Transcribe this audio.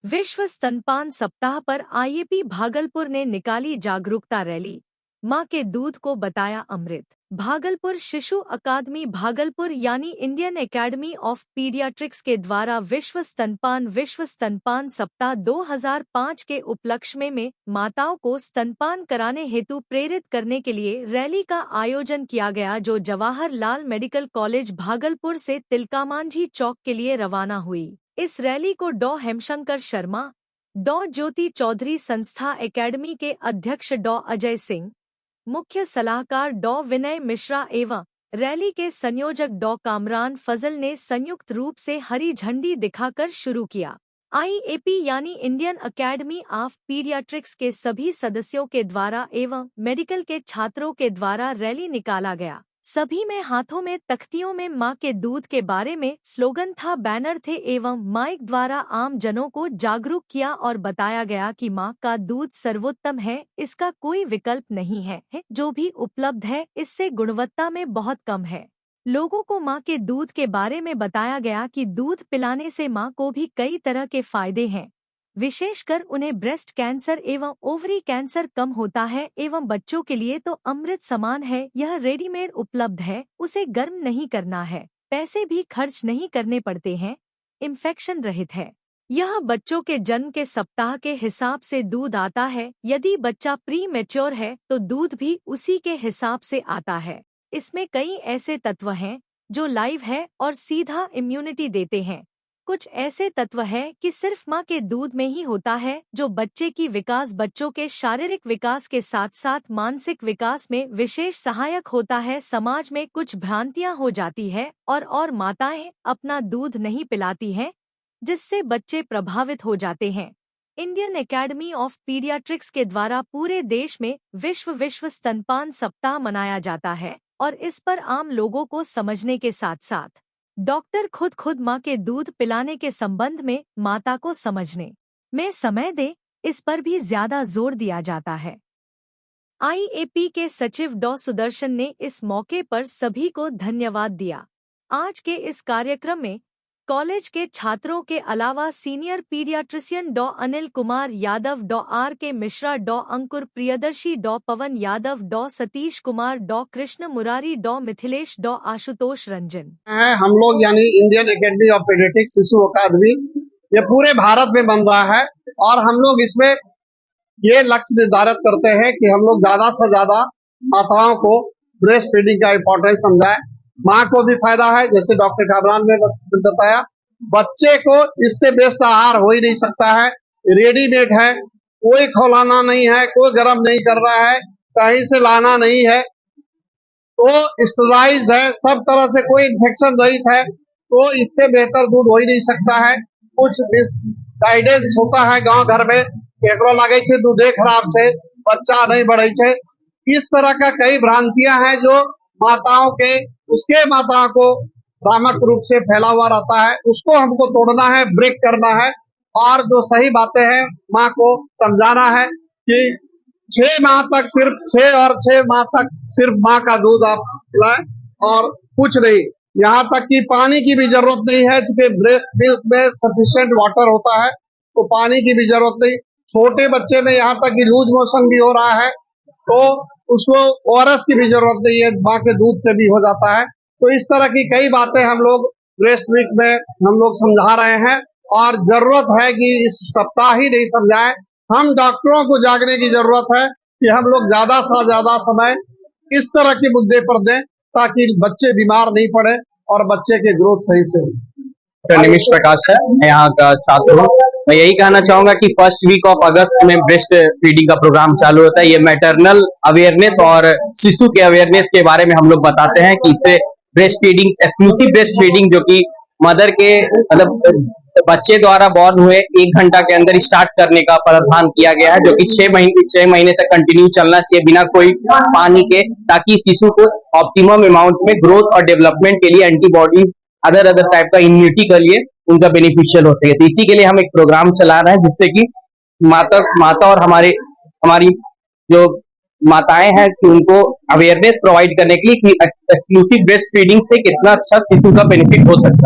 विश्व स्तनपान सप्ताह पर आईएपी भागलपुर ने निकाली जागरूकता रैली। मां के दूध को बताया अमृत। भागलपुर शिशु अकादमी भागलपुर यानी इंडियन एकेडमी ऑफ पीडियाट्रिक्स के द्वारा विश्व स्तनपान सप्ताह 2005 के उपलक्ष्य में माताओं को स्तनपान कराने हेतु प्रेरित करने के लिए रैली का आयोजन किया गया, जो जवाहरलाल मेडिकल कॉलेज भागलपुर से तिलकामांझी चौक के लिए रवाना हुई। इस रैली को डॉ हेमशंकर शर्मा, डॉ ज्योति चौधरी, संस्था एकेडमी के अध्यक्ष डॉ अजय सिंह, मुख्य सलाहकार डॉ विनय मिश्रा एवं रैली के संयोजक डॉ कामरान फजल ने संयुक्त रूप से हरी झंडी दिखाकर शुरू किया। आईएपी यानी इंडियन एकेडमी ऑफ पीडियाट्रिक्स के सभी सदस्यों के द्वारा एवं मेडिकल के छात्रों के द्वारा रैली निकाला गया। सभी में हाथों में तख्तियों में मां के दूध के बारे में स्लोगन था, बैनर थे एवं माइक द्वारा आम जनों को जागरूक किया और बताया गया कि मां का दूध सर्वोत्तम है, इसका कोई विकल्प नहीं है, जो भी उपलब्ध है इससे गुणवत्ता में बहुत कम है। लोगों को मां के दूध के बारे में बताया गया कि दूध पिलाने से मां को भी कई तरह के फायदे हैं, विशेषकर उन्हें ब्रेस्ट कैंसर एवं ओवरी कैंसर कम होता है एवं बच्चों के लिए तो अमृत समान है। यह रेडीमेड उपलब्ध है, उसे गर्म नहीं करना है, पैसे भी खर्च नहीं करने पड़ते हैं, इन्फेक्शन रहित है। यह बच्चों के जन्म के सप्ताह के हिसाब से दूध आता है। यदि बच्चा प्री मैच्योर है तो दूध भी उसी के हिसाब से आता है। इसमें कई ऐसे तत्व हैं जो लाइव है और सीधा इम्यूनिटी देते हैं। कुछ ऐसे तत्व हैं कि सिर्फ मां के दूध में ही होता है, जो बच्चों के शारीरिक विकास के साथ साथ मानसिक विकास में विशेष सहायक होता है। समाज में कुछ भ्रांतियां हो जाती है और माताएं अपना दूध नहीं पिलाती हैं, जिससे बच्चे प्रभावित हो जाते हैं। इंडियन एकेडमी ऑफ पीडियाट्रिक्स के द्वारा पूरे देश में विश्व स्तनपान सप्ताह मनाया जाता है और इस पर आम लोगों को समझने के साथ साथ डॉक्टर खुद मां के दूध पिलाने के संबंध में माता को समझने में समय दे, इस पर भी ज्यादा जोर दिया जाता है। आईएपी के सचिव डॉ सुदर्शन ने इस मौके पर सभी को धन्यवाद दिया। आज के इस कार्यक्रम में कॉलेज के छात्रों के अलावा सीनियर पीडियाट्रिशियन डॉ अनिल कुमार यादव, डॉ आर के मिश्रा, डॉ अंकुर प्रियदर्शी, डॉ पवन यादव, डॉ सतीश कुमार, डॉ कृष्ण मुरारी, डॉ मिथिलेश, डॉ आशुतोष रंजन हम लोग यानी इंडियन एकेडमी ऑफ पीडियाट्रिक्स शिशु अकादमी, ये पूरे भारत में बन रहा है और हम लोग इसमें ये लक्ष्य निर्धारित करते हैं कि हम लोग ज्यादा से ज्यादा माताओं को ब्रेस्ट फीडिंग का इम्पोर्टेंस समझाएं। माँ को भी फायदा है, जैसे डॉक्टर कामरान ने बताया, बच्चे को इससे बेस्ट आहार हो ही नहीं सकता है। रेडीमेड है, कोई खौलाना नहीं है, कोई गर्म नहीं कर रहा है, कहीं से लाना नहीं है, तो स्टेरलाइज्ड है, सब तरह से कोई इन्फेक्शन रहित है, तो इससे बेहतर दूध हो ही नहीं सकता है। कुछ गाइडेंस होता है गांव घर में, केकरो लगे छे दूधे खराब छे, बच्चा नहीं बढ़े छे, इस तरह का कई भ्रांतियां हैं जो माताओं को भ्रामक रूप से फैला हुआ रहता है। उसको हमको तोड़ना है, ब्रेक करना है और जो सही बातें हैं माँ को समझाना है कि 6 माह तक सिर्फ माँ का दूध आप पिलाएं और कुछ नहीं। यहाँ तक कि पानी की भी जरूरत नहीं है, क्योंकि ब्रेस्ट मिल्क में सफिशिएंट वाटर होता है, तो पानी की भी जरूरत नहीं। छोटे बच्चे में यहाँ तक कि लूज मोशन भी हो रहा है तो उसको ओआरएस की भी जरूरत नहीं है, माँ के दूध से भी हो जाता है। तो इस तरह की कई बातें हम लोग ब्रेस्ट वीक में हम लोग समझा रहे हैं और जरूरत है कि इस सप्ताह ही नहीं समझाएं, हम डॉक्टरों को जागने की जरूरत है कि हम लोग ज्यादा से ज्यादा समय इस तरह के मुद्दे पर दें ताकि बच्चे बीमार नहीं पड़े और बच्चे के ग्रोथ सही से हो। निमिष प्रकाश है, मैं यहाँ का छात्र हूँ। मैं यही कहना चाहूंगा कि फर्स्ट वीक ऑफ अगस्त में ब्रेस्ट फीडिंग का प्रोग्राम चालू होता है। ये मैटरनल अवेयरनेस और शिशु के अवेयरनेस के बारे में हम लोग बताते हैं कि इससे breast feeding, exclusive breast feeding, जो कि मदर के मतलब बच्चे द्वारा बॉर्न हुए 1 घंटा के अंदर स्टार्ट करने का प्रावधान किया गया है, जो कि 6 महीने तक कंटिन्यू चलना चाहिए बिना कोई पानी के, ताकि शिशु को ऑप्टिमम अमाउंट में ग्रोथ और डेवलपमेंट के लिए एंटीबॉडी अदर टाइप का इम्यूनिटी के लिए उनका बेनिफिशियल हो सके। तो इसी के लिए हम एक प्रोग्राम चला रहे हैं, जिससे कि माता और हमारी जो माताएं हैं कि उनको अवेयरनेस प्रोवाइड करने के लिए कि एक्सक्लूसिव ब्रेस्ट फीडिंग से कितना अच्छा शिशु का बेनिफिट हो सकता है।